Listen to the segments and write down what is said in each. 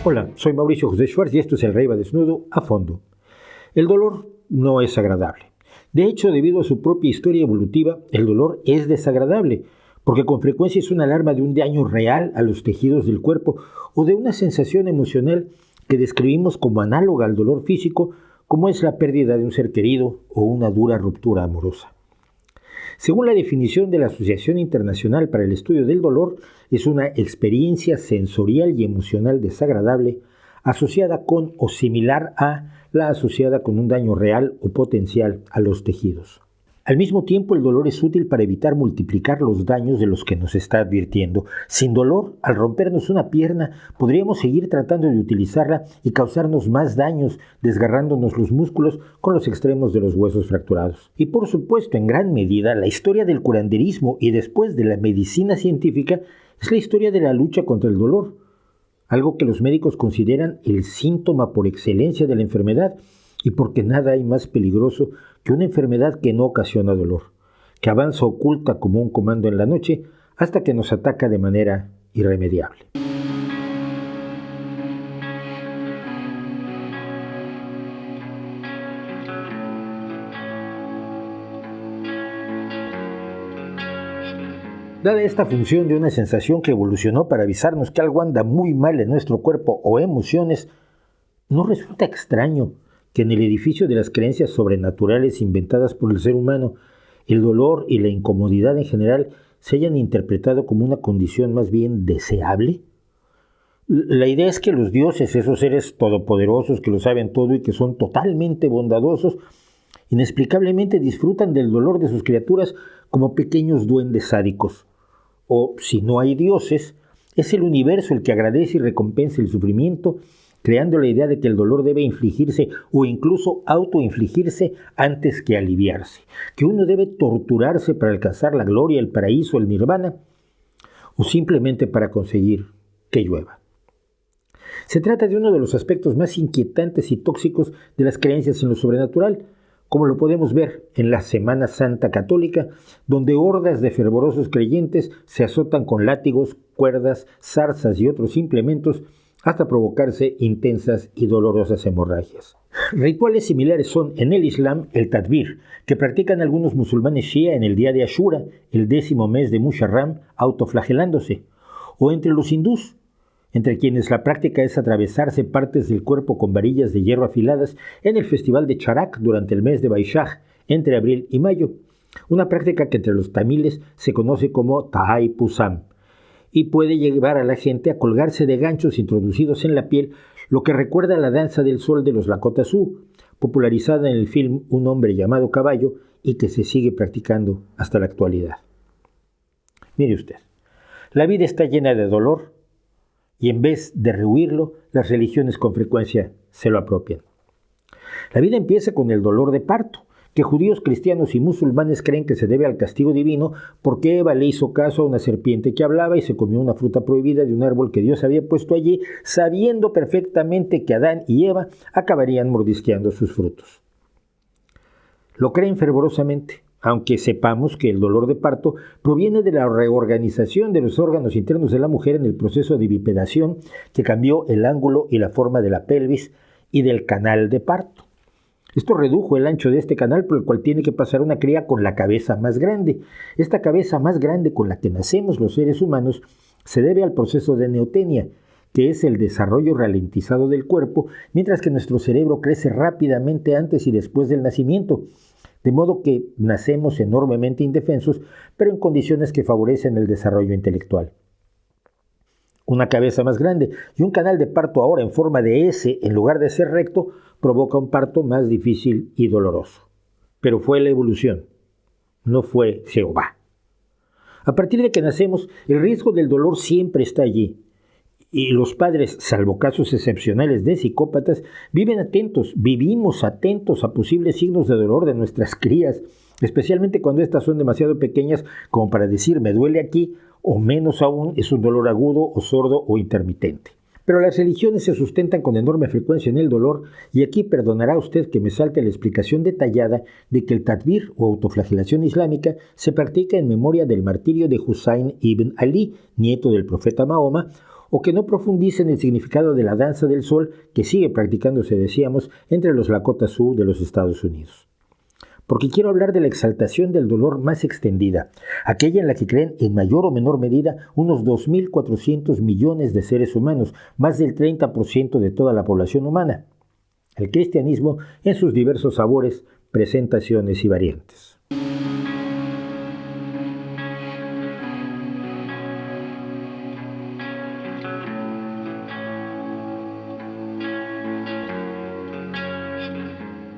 Hola, soy Mauricio José Schwartz y esto es El Rey va desnudo a fondo. El dolor no es agradable. De hecho, debido a su propia historia evolutiva, el dolor es desagradable, porque con frecuencia es una alarma de un daño real a los tejidos del cuerpo o de una sensación emocional que describimos como análoga al dolor físico, como es la pérdida de un ser querido o una dura ruptura amorosa. Según la definición de la Asociación Internacional para el Estudio del Dolor, es una experiencia sensorial y emocional desagradable asociada con o similar a la asociada con un daño real o potencial a los tejidos. Al mismo tiempo, el dolor es útil para evitar multiplicar los daños de los que nos está advirtiendo. Sin dolor, al rompernos una pierna, podríamos seguir tratando de utilizarla y causarnos más daños, desgarrándonos los músculos con los extremos de los huesos fracturados. Y por supuesto, en gran medida, la historia del curanderismo y después de la medicina científica es la historia de la lucha contra el dolor, algo que los médicos consideran el síntoma por excelencia de la enfermedad, y porque nada hay más peligroso que una enfermedad que no ocasiona dolor, que avanza oculta como un comando en la noche hasta que nos ataca de manera irremediable. Dada esta función de una sensación que evolucionó para avisarnos que algo anda muy mal en nuestro cuerpo o emociones, ¿no resulta extraño que en el edificio de las creencias sobrenaturales inventadas por el ser humano, el dolor y la incomodidad en general se hayan interpretado como una condición más bien deseable? La idea es que los dioses, esos seres todopoderosos que lo saben todo y que son totalmente bondadosos, inexplicablemente disfrutan del dolor de sus criaturas como pequeños duendes sádicos. O, si no hay dioses, es el universo el que agradece y recompensa el sufrimiento, creando la idea de que el dolor debe infligirse o incluso autoinfligirse antes que aliviarse, que uno debe torturarse para alcanzar la gloria, el paraíso, el nirvana, o simplemente para conseguir que llueva. Se trata de uno de los aspectos más inquietantes y tóxicos de las creencias en lo sobrenatural, como lo podemos ver en la Semana Santa Católica, donde hordas de fervorosos creyentes se azotan con látigos, cuerdas, zarzas y otros implementos hasta provocarse intensas y dolorosas hemorragias. Rituales similares son en el Islam el Tadbir, que practican algunos musulmanes shia en el día de Ashura, el 10º mes de Muharram, autoflagelándose, o entre los hindús, entre quienes la práctica es atravesarse partes del cuerpo con varillas de hierro afiladas en el festival de Charak durante el mes de Vaishakh, entre abril y mayo, una práctica que entre los tamiles se conoce como Thai Pusam, y puede llevar a la gente a colgarse de ganchos introducidos en la piel, lo que recuerda a la danza del sol de los Lakota Sioux, popularizada en el film Un hombre llamado Caballo y que se sigue practicando hasta la actualidad. Mire usted, la vida está llena de dolor y en vez de rehuirlo, las religiones con frecuencia se lo apropian. La vida empieza con el dolor de parto, que judíos, cristianos y musulmanes creen que se debe al castigo divino porque Eva le hizo caso a una serpiente que hablaba y se comió una fruta prohibida de un árbol que Dios había puesto allí, sabiendo perfectamente que Adán y Eva acabarían mordisqueando sus frutos. Lo creen fervorosamente, aunque sepamos que el dolor de parto proviene de la reorganización de los órganos internos de la mujer en el proceso de bipedación que cambió el ángulo y la forma de la pelvis y del canal de parto. Esto redujo el ancho de este canal por el cual tiene que pasar una cría con la cabeza más grande. Esta cabeza más grande con la que nacemos los seres humanos se debe al proceso de neotenia, que es el desarrollo ralentizado del cuerpo, mientras que nuestro cerebro crece rápidamente antes y después del nacimiento, de modo que nacemos enormemente indefensos, pero en condiciones que favorecen el desarrollo intelectual. Una cabeza más grande y un canal de parto ahora en forma de S en lugar de ser recto provoca un parto más difícil y doloroso. Pero fue la evolución, no fue Jehová. A partir de que nacemos, el riesgo del dolor siempre está allí. Y los padres, salvo casos excepcionales de psicópatas, vivimos atentos a posibles signos de dolor de nuestras crías, especialmente cuando estas son demasiado pequeñas como para decir me duele aquí, o menos aún es un dolor agudo o sordo o intermitente. Pero las religiones se sustentan con enorme frecuencia en el dolor, y aquí perdonará usted que me salte la explicación detallada de que el tadbir o autoflagelación islámica se practica en memoria del martirio de Husayn ibn Ali, nieto del profeta Mahoma, o que no profundice en el significado de la danza del sol que sigue practicándose, decíamos, entre los Lakota Sioux de los Estados Unidos. Porque quiero hablar de la exaltación del dolor más extendida, aquella en la que creen en mayor o menor medida unos 2.400 millones de seres humanos, más del 30% de toda la población humana. El cristianismo en sus diversos sabores, presentaciones y variantes.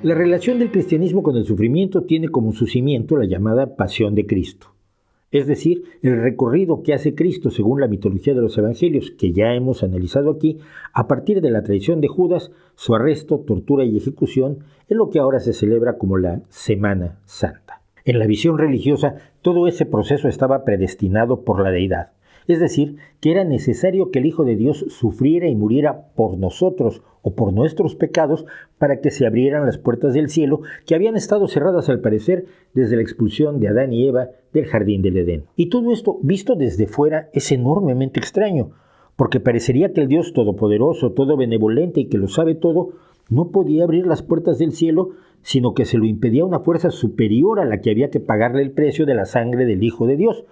La relación del cristianismo con el sufrimiento tiene como su cimiento la llamada pasión de Cristo, es decir, el recorrido que hace Cristo según la mitología de los evangelios, que ya hemos analizado aquí, a partir de la traición de Judas, su arresto, tortura y ejecución, en lo que ahora se celebra como la Semana Santa. En la visión religiosa, todo ese proceso estaba predestinado por la deidad, es decir, que era necesario que el Hijo de Dios sufriera y muriera por nosotros o por nuestros pecados para que se abrieran las puertas del cielo que habían estado cerradas al parecer desde la expulsión de Adán y Eva del jardín del Edén. Y todo esto, visto desde fuera, es enormemente extraño, porque parecería que el Dios todopoderoso, todo benevolente y que lo sabe todo, no podía abrir las puertas del cielo, sino que se lo impedía una fuerza superior a la que había que pagarle el precio de la sangre del Hijo de Dios.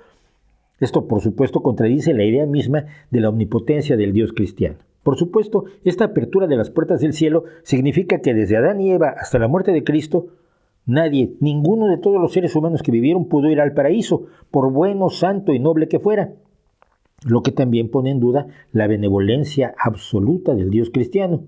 Esto, por supuesto, contradice la idea misma de la omnipotencia del Dios cristiano. Por supuesto, esta apertura de las puertas del cielo significa que desde Adán y Eva hasta la muerte de Cristo, nadie, ninguno de todos los seres humanos que vivieron pudo ir al paraíso, por bueno, santo y noble que fuera. Lo que también pone en duda la benevolencia absoluta del Dios cristiano.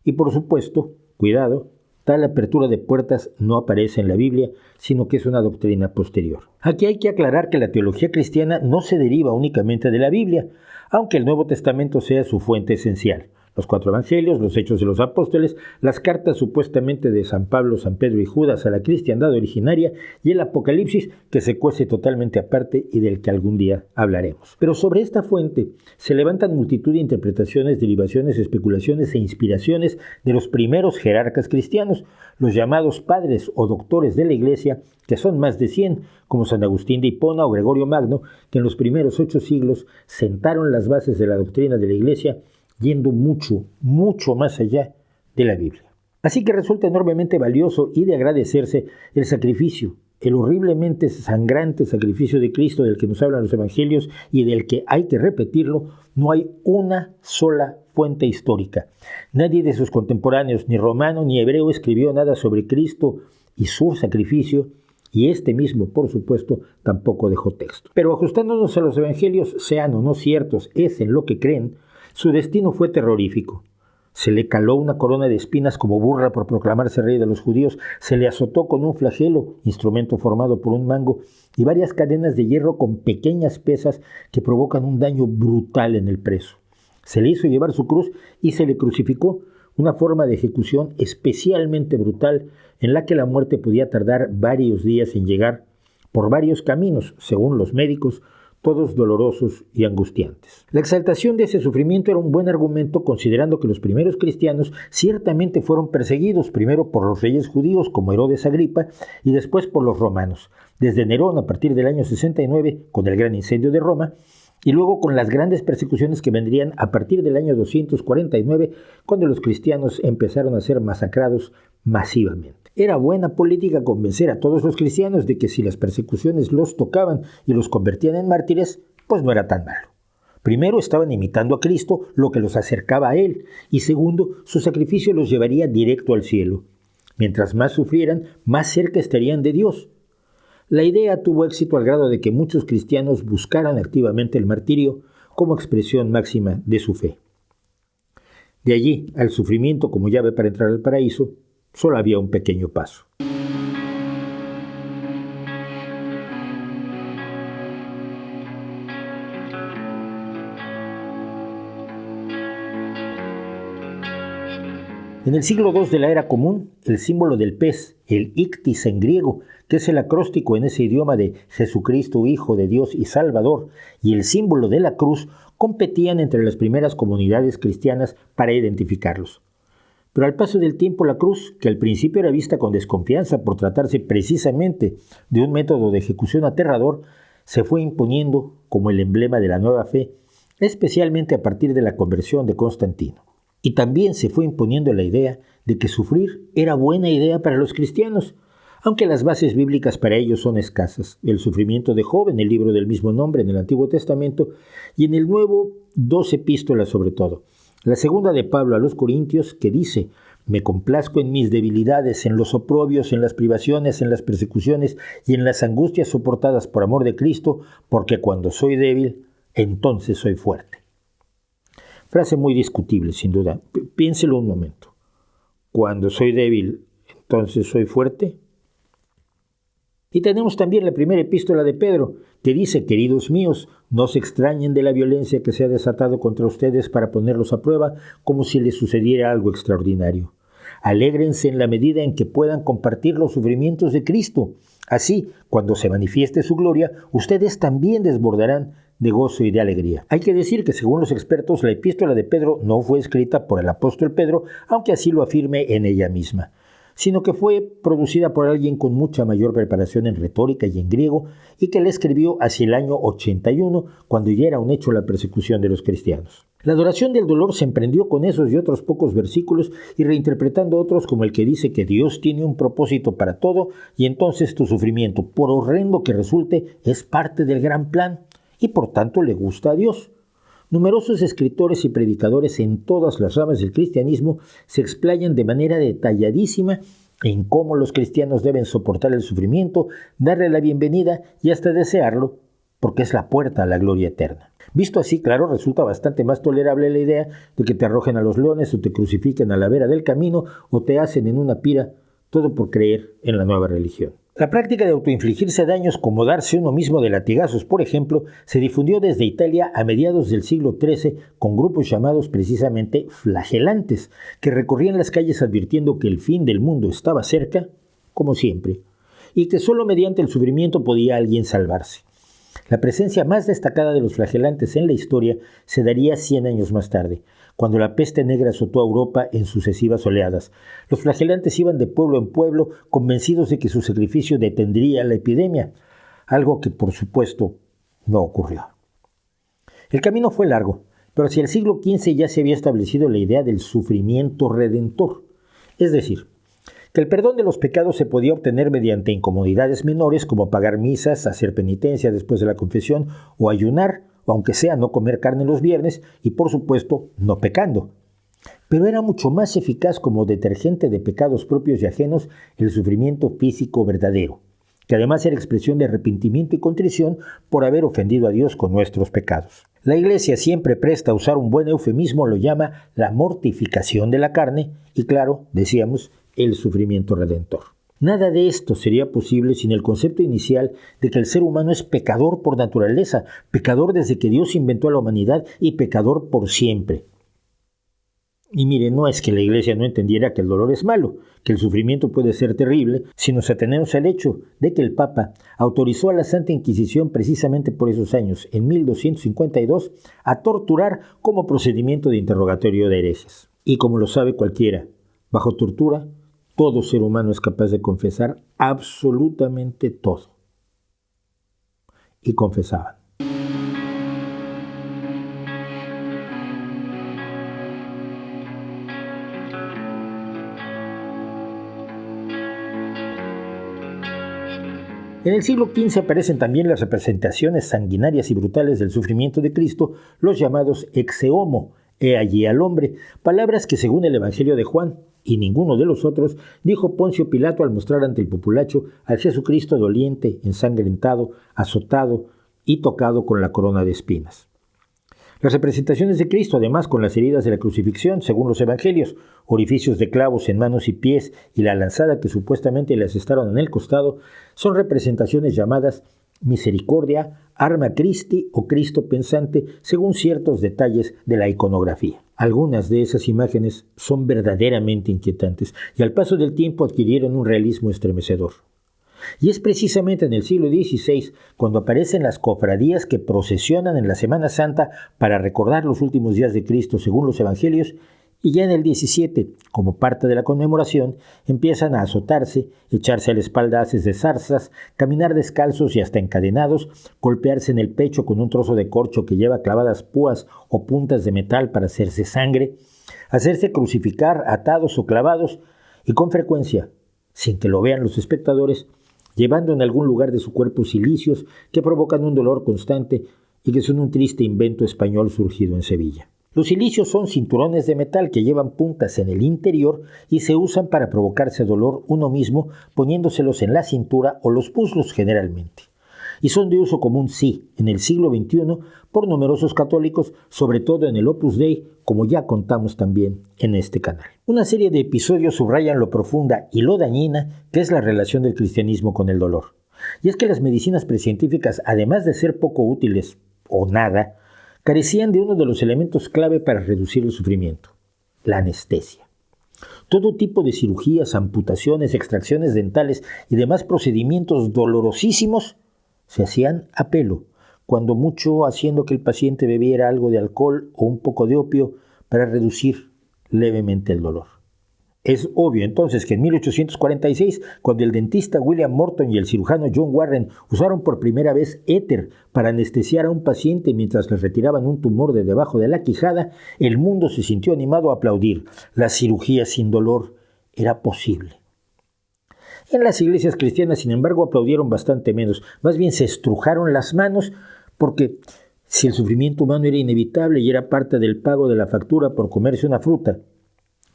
Y por supuesto, cuidado, tal apertura de puertas no aparece en la Biblia, sino que es una doctrina posterior. Aquí hay que aclarar que la teología cristiana no se deriva únicamente de la Biblia, aunque el Nuevo Testamento sea su fuente esencial. Los 4 evangelios, los Hechos de los Apóstoles, las cartas supuestamente de San Pablo, San Pedro y Judas a la cristiandad originaria y el Apocalipsis, que se cuece totalmente aparte y del que algún día hablaremos. Pero sobre esta fuente se levantan multitud de interpretaciones, derivaciones, especulaciones e inspiraciones de los primeros jerarcas cristianos, los llamados padres o doctores de la Iglesia, que son más de 100, como San Agustín de Hipona o Gregorio Magno, que en los primeros 8 siglos sentaron las bases de la doctrina de la Iglesia, yendo mucho, mucho más allá de la Biblia. Así que resulta enormemente valioso y de agradecerse el sacrificio, el horriblemente sangrante sacrificio de Cristo del que nos hablan los evangelios y del que hay que repetirlo. No hay una sola fuente histórica. Nadie de sus contemporáneos, ni romano ni hebreo, escribió nada sobre Cristo y su sacrificio, y este mismo, por supuesto, tampoco dejó texto. Pero ajustándonos a los evangelios, sean o no ciertos, es en lo que creen, su destino fue terrorífico. Se le caló una corona de espinas como burla por proclamarse rey de los judíos, se le azotó con un flagelo, instrumento formado por un mango, y varias cadenas de hierro con pequeñas pesas que provocan un daño brutal en el preso. Se le hizo llevar su cruz y se le crucificó, una forma de ejecución especialmente brutal en la que la muerte podía tardar varios días en llegar por varios caminos, según los médicos, todos dolorosos y angustiantes. La exaltación de ese sufrimiento era un buen argumento, considerando que los primeros cristianos ciertamente fueron perseguidos primero por los reyes judíos como Herodes Agripa y después por los romanos, desde Nerón a partir del año 69 con el gran incendio de Roma y luego con las grandes persecuciones que vendrían a partir del año 249 cuando los cristianos empezaron a ser masacrados masivamente. Era buena política convencer a todos los cristianos de que si las persecuciones los tocaban y los convertían en mártires, pues no era tan malo. Primero, estaban imitando a Cristo, lo que los acercaba a Él, y segundo, su sacrificio los llevaría directo al cielo. Mientras más sufrieran, más cerca estarían de Dios. La idea tuvo éxito al grado de que muchos cristianos buscaran activamente el martirio como expresión máxima de su fe. De allí al sufrimiento como llave para entrar al paraíso, solo había un pequeño paso. En el siglo II de la era común, el símbolo del pez, el ictis en griego, que es el acróstico en ese idioma de Jesucristo, Hijo de Dios y Salvador, y el símbolo de la cruz, competían entre las primeras comunidades cristianas para identificarlos. Pero al paso del tiempo la cruz, que al principio era vista con desconfianza por tratarse precisamente de un método de ejecución aterrador, se fue imponiendo como el emblema de la nueva fe especialmente a partir de la conversión de Constantino. Y también se fue imponiendo la idea de que sufrir era buena idea para los cristianos, aunque las bases bíblicas para ello son escasas. El sufrimiento de Job en el libro del mismo nombre en el Antiguo Testamento y en el Nuevo 2 epístolas sobre todo. La segunda de Pablo a los Corintios que dice: me complazco en mis debilidades, en los oprobios, en las privaciones, en las persecuciones y en las angustias soportadas por amor de Cristo, porque cuando soy débil, entonces soy fuerte. Frase muy discutible, sin duda. Piénselo un momento. Cuando soy débil, entonces soy fuerte. Y tenemos también la primera epístola de Pedro, que dice: queridos míos, no se extrañen de la violencia que se ha desatado contra ustedes para ponerlos a prueba, como si les sucediera algo extraordinario. Alégrense en la medida en que puedan compartir los sufrimientos de Cristo. Así, cuando se manifieste su gloria, ustedes también desbordarán de gozo y de alegría. Hay que decir que, según los expertos, la epístola de Pedro no fue escrita por el apóstol Pedro, aunque así lo afirme en ella misma, sino que fue producida por alguien con mucha mayor preparación en retórica y en griego, y que la escribió hacia el año 81, cuando ya era un hecho la persecución de los cristianos. La adoración del dolor se emprendió con esos y otros pocos versículos y reinterpretando otros como el que dice que Dios tiene un propósito para todo y entonces tu sufrimiento, por horrendo que resulte, es parte del gran plan y por tanto le gusta a Dios. Numerosos escritores y predicadores en todas las ramas del cristianismo se explayan de manera detalladísima en cómo los cristianos deben soportar el sufrimiento, darle la bienvenida y hasta desearlo, porque es la puerta a la gloria eterna. Visto así, claro, resulta bastante más tolerable la idea de que te arrojen a los leones o te crucifiquen a la vera del camino o te hacen en una pira, todo por creer en la nueva religión. La práctica de autoinfligirse daños, como darse uno mismo de latigazos, por ejemplo, se difundió desde Italia a mediados del siglo XIII con grupos llamados precisamente flagelantes, que recorrían las calles advirtiendo que el fin del mundo estaba cerca, como siempre, y que solo mediante el sufrimiento podía alguien salvarse. La presencia más destacada de los flagelantes en la historia se daría 100 años más tarde, cuando la peste negra azotó a Europa en sucesivas oleadas. Los flagelantes iban de pueblo en pueblo convencidos de que su sacrificio detendría la epidemia, algo que por supuesto no ocurrió. El camino fue largo, pero hacia el siglo XV ya se había establecido la idea del sufrimiento redentor, es decir, que el perdón de los pecados se podía obtener mediante incomodidades menores como pagar misas, hacer penitencia después de la confesión o ayunar, o aunque sea no comer carne los viernes y por supuesto no pecando. Pero era mucho más eficaz como detergente de pecados propios y ajenos el sufrimiento físico verdadero, que además era expresión de arrepentimiento y contrición por haber ofendido a Dios con nuestros pecados. La Iglesia, siempre presta a usar un buen eufemismo, lo llama la mortificación de la carne y, claro, decíamos, el sufrimiento redentor. Nada de esto sería posible sin el concepto inicial de que el ser humano es pecador por naturaleza, pecador desde que Dios inventó a la humanidad y pecador por siempre. Y mire, no es que la Iglesia no entendiera que el dolor es malo, que el sufrimiento puede ser terrible, si nos atenemos al hecho de que el Papa autorizó a la Santa Inquisición precisamente por esos años, en 1252, a torturar como procedimiento de interrogatorio de herejes. Y como lo sabe cualquiera, bajo tortura, todo ser humano es capaz de confesar absolutamente todo. Y confesaban. En el siglo XV aparecen también las representaciones sanguinarias y brutales del sufrimiento de Cristo, los llamados exe homo, he allí al hombre, palabras que según el Evangelio de Juan, y ninguno de los otros, dijo Poncio Pilato al mostrar ante el populacho al Jesucristo doliente, ensangrentado, azotado y tocado con la corona de espinas. Las representaciones de Cristo, además con las heridas de la crucifixión, según los evangelios, orificios de clavos en manos y pies y la lanzada que supuestamente le asestaron en el costado, son representaciones llamadas misericordia, arma Christi o Cristo pensante, según ciertos detalles de la iconografía. Algunas de esas imágenes son verdaderamente inquietantes y al paso del tiempo adquirieron un realismo estremecedor. Y es precisamente en el siglo XVI cuando aparecen las cofradías que procesionan en la Semana Santa para recordar los últimos días de Cristo según los evangelios Y ya en el 17, como parte de la conmemoración, empiezan a azotarse, echarse a la espalda haces de zarzas, caminar descalzos y hasta encadenados, golpearse en el pecho con un trozo de corcho que lleva clavadas púas o puntas de metal para hacerse sangre, hacerse crucificar, atados o clavados, y con frecuencia, sin que lo vean los espectadores, llevando en algún lugar de su cuerpo cilicios que provocan un dolor constante y que son un triste invento español surgido en Sevilla. Los cilicios son cinturones de metal que llevan puntas en el interior y se usan para provocarse dolor uno mismo poniéndoselos en la cintura o los muslos generalmente. Y son de uso común, sí, en el siglo XXI por numerosos católicos, sobre todo en el Opus Dei, como ya contamos también en este canal. Una serie de episodios subrayan lo profunda y lo dañina que es la relación del cristianismo con el dolor. Y es que las medicinas precientíficas, además de ser poco útiles o nada, carecían de uno de los elementos clave para reducir el sufrimiento: la anestesia. Todo tipo de cirugías, amputaciones, extracciones dentales y demás procedimientos dolorosísimos se hacían a pelo, cuando mucho haciendo que el paciente bebiera algo de alcohol o un poco de opio para reducir levemente el dolor. Es obvio entonces que en 1846, cuando el dentista William Morton y el cirujano John Warren usaron por primera vez éter para anestesiar a un paciente mientras le retiraban un tumor de debajo de la quijada, el mundo se sintió animado a aplaudir. La cirugía sin dolor era posible. En las iglesias cristianas, sin embargo, aplaudieron bastante menos. Más bien se estrujaron las manos porque si el sufrimiento humano era inevitable y era parte del pago de la factura por comerse una fruta,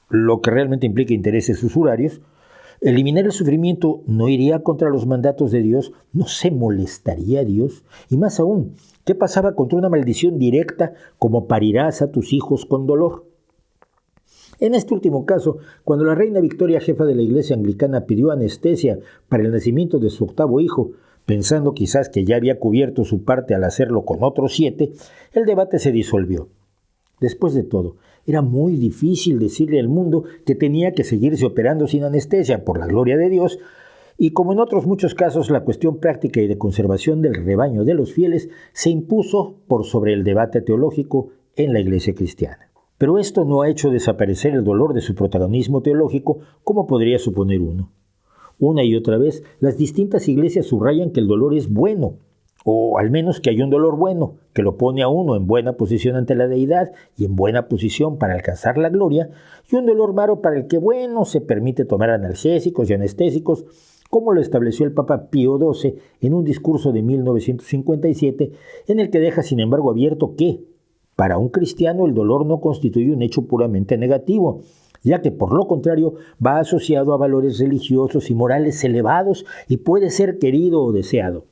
lo que realmente implica intereses usurarios, eliminar el sufrimiento no iría contra los mandatos de Dios, no se molestaría a Dios. Y más aún, ¿qué pasaba contra una maldición directa como parirás a tus hijos con dolor? En este último caso, cuando la reina Victoria, jefa de la iglesia anglicana, pidió anestesia para el nacimiento de su octavo hijo, pensando quizás que ya había cubierto su parte al hacerlo con otros 7, el debate se disolvió. Después de todo, era muy difícil decirle al mundo que tenía que seguirse operando sin anestesia, por la gloria de Dios, y como en otros muchos casos, la cuestión práctica y de conservación del rebaño de los fieles se impuso por sobre el debate teológico en la iglesia cristiana. Pero esto no ha hecho desaparecer el dolor de su protagonismo teológico, como podría suponer uno. Una y otra vez, las distintas iglesias subrayan que el dolor es bueno, o al menos que hay un dolor bueno, que lo pone a uno en buena posición ante la deidad y en buena posición para alcanzar la gloria, y un dolor malo para el que, se permite tomar analgésicos y anestésicos, como lo estableció el Papa Pío XII en un discurso de 1957, en el que deja sin embargo abierto que, para un cristiano, el dolor no constituye un hecho puramente negativo, ya que por lo contrario va asociado a valores religiosos y morales elevados y puede ser querido o deseado,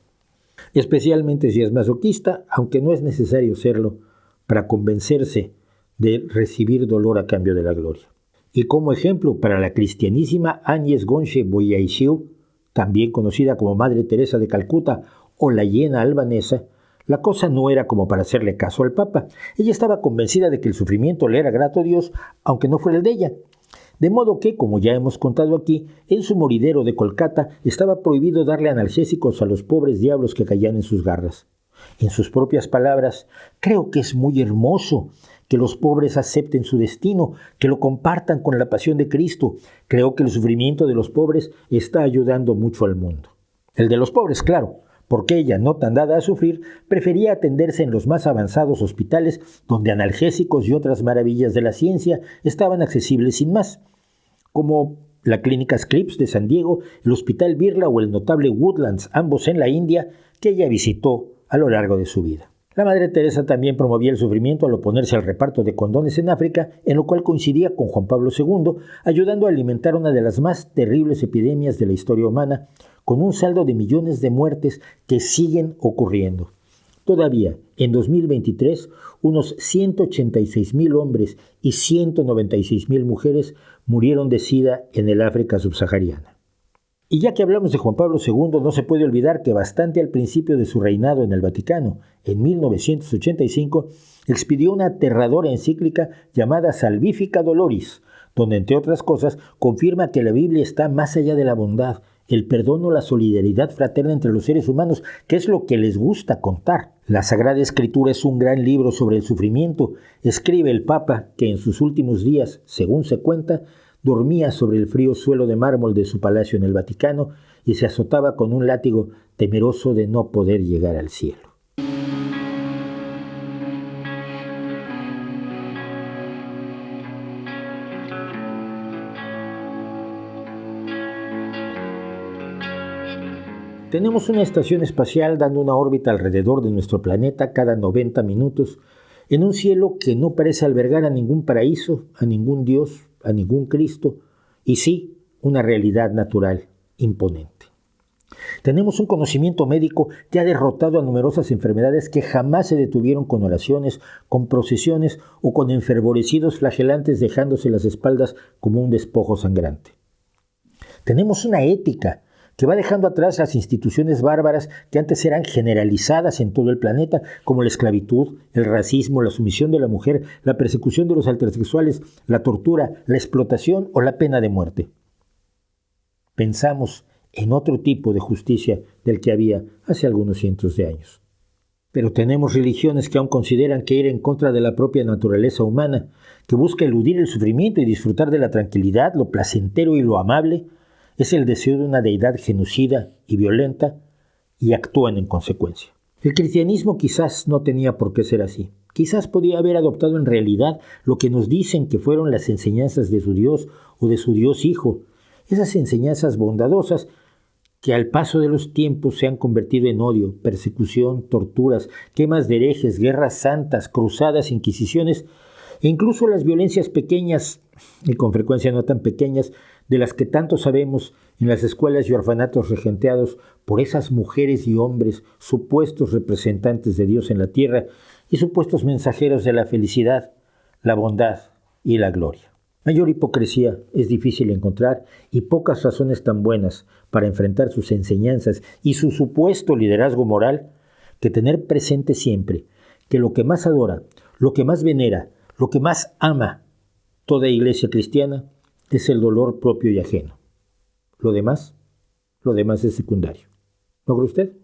especialmente si es masoquista, aunque no es necesario serlo para convencerse de recibir dolor a cambio de la gloria. Y como ejemplo, para la cristianísima Agnes Gonche Boyaishiu, también conocida como Madre Teresa de Calcuta o la hiena albanesa, la cosa no era como para hacerle caso al Papa. Ella estaba convencida de que el sufrimiento le era grato a Dios, aunque no fuera el de ella. De modo que, como ya hemos contado aquí, en su moridero de Kolkata estaba prohibido darle analgésicos a los pobres diablos que caían en sus garras. En sus propias palabras, creo que es muy hermoso que los pobres acepten su destino, que lo compartan con la pasión de Cristo. Creo que el sufrimiento de los pobres está ayudando mucho al mundo. El de los pobres, claro, porque ella, no tan dada a sufrir, prefería atenderse en los más avanzados hospitales donde analgésicos y otras maravillas de la ciencia estaban accesibles sin más, como la Clínica Scripps de San Diego, el Hospital Birla o el notable Woodlands, ambos en la India, que ella visitó a lo largo de su vida. La Madre Teresa también promovía el sufrimiento al oponerse al reparto de condones en África, en lo cual coincidía con Juan Pablo II, ayudando a alimentar una de las más terribles epidemias de la historia humana, con un saldo de millones de muertes que siguen ocurriendo. Todavía, en 2023, unos 186,000 hombres y 196,000 mujeres murieron de SIDA en el África subsahariana. Y ya que hablamos de Juan Pablo II, no se puede olvidar que bastante al principio de su reinado en el Vaticano, en 1985, expidió una aterradora encíclica llamada Salvifica Doloris, donde, entre otras cosas, confirma que la Biblia está más allá de la bondad, el perdón o la solidaridad fraterna entre los seres humanos, que es lo que les gusta contar. La Sagrada Escritura es un gran libro sobre el sufrimiento. Escribe el Papa que en sus últimos días, según se cuenta, dormía sobre el frío suelo de mármol de su palacio en el Vaticano y se azotaba con un látigo temeroso de no poder llegar al cielo. Tenemos una estación espacial dando una órbita alrededor de nuestro planeta cada 90 minutos, en un cielo que no parece albergar a ningún paraíso, a ningún Dios, a ningún Cristo, y sí, una realidad natural imponente. Tenemos un conocimiento médico que ha derrotado a numerosas enfermedades que jamás se detuvieron con oraciones, con procesiones o con enfervorecidos flagelantes dejándose las espaldas como un despojo sangrante. Tenemos una ética que va dejando atrás las instituciones bárbaras que antes eran generalizadas en todo el planeta, como la esclavitud, el racismo, la sumisión de la mujer, la persecución de los heterosexuales, la tortura, la explotación o la pena de muerte. Pensamos en otro tipo de justicia del que había hace algunos cientos de años. Pero tenemos religiones que aún consideran que ir en contra de la propia naturaleza humana, que busca eludir el sufrimiento y disfrutar de la tranquilidad, lo placentero y lo amable, es el deseo de una deidad genocida y violenta, y actúan en consecuencia. El cristianismo quizás no tenía por qué ser así. Quizás podía haber adoptado en realidad lo que nos dicen que fueron las enseñanzas de su Dios o de su Dios Hijo, esas enseñanzas bondadosas que al paso de los tiempos se han convertido en odio, persecución, torturas, quemas de herejes, guerras santas, cruzadas, inquisiciones, e incluso las violencias pequeñas, y con frecuencia no tan pequeñas, de las que tanto sabemos en las escuelas y orfanatos regenteados por esas mujeres y hombres, supuestos representantes de Dios en la tierra y supuestos mensajeros de la felicidad, la bondad y la gloria. Mayor hipocresía es difícil encontrar y pocas razones tan buenas para enfrentar sus enseñanzas y su supuesto liderazgo moral que tener presente siempre que lo que más adora, lo que más venera, lo que más ama toda iglesia cristiana es el dolor propio y ajeno. Lo demás es secundario. ¿No cree usted?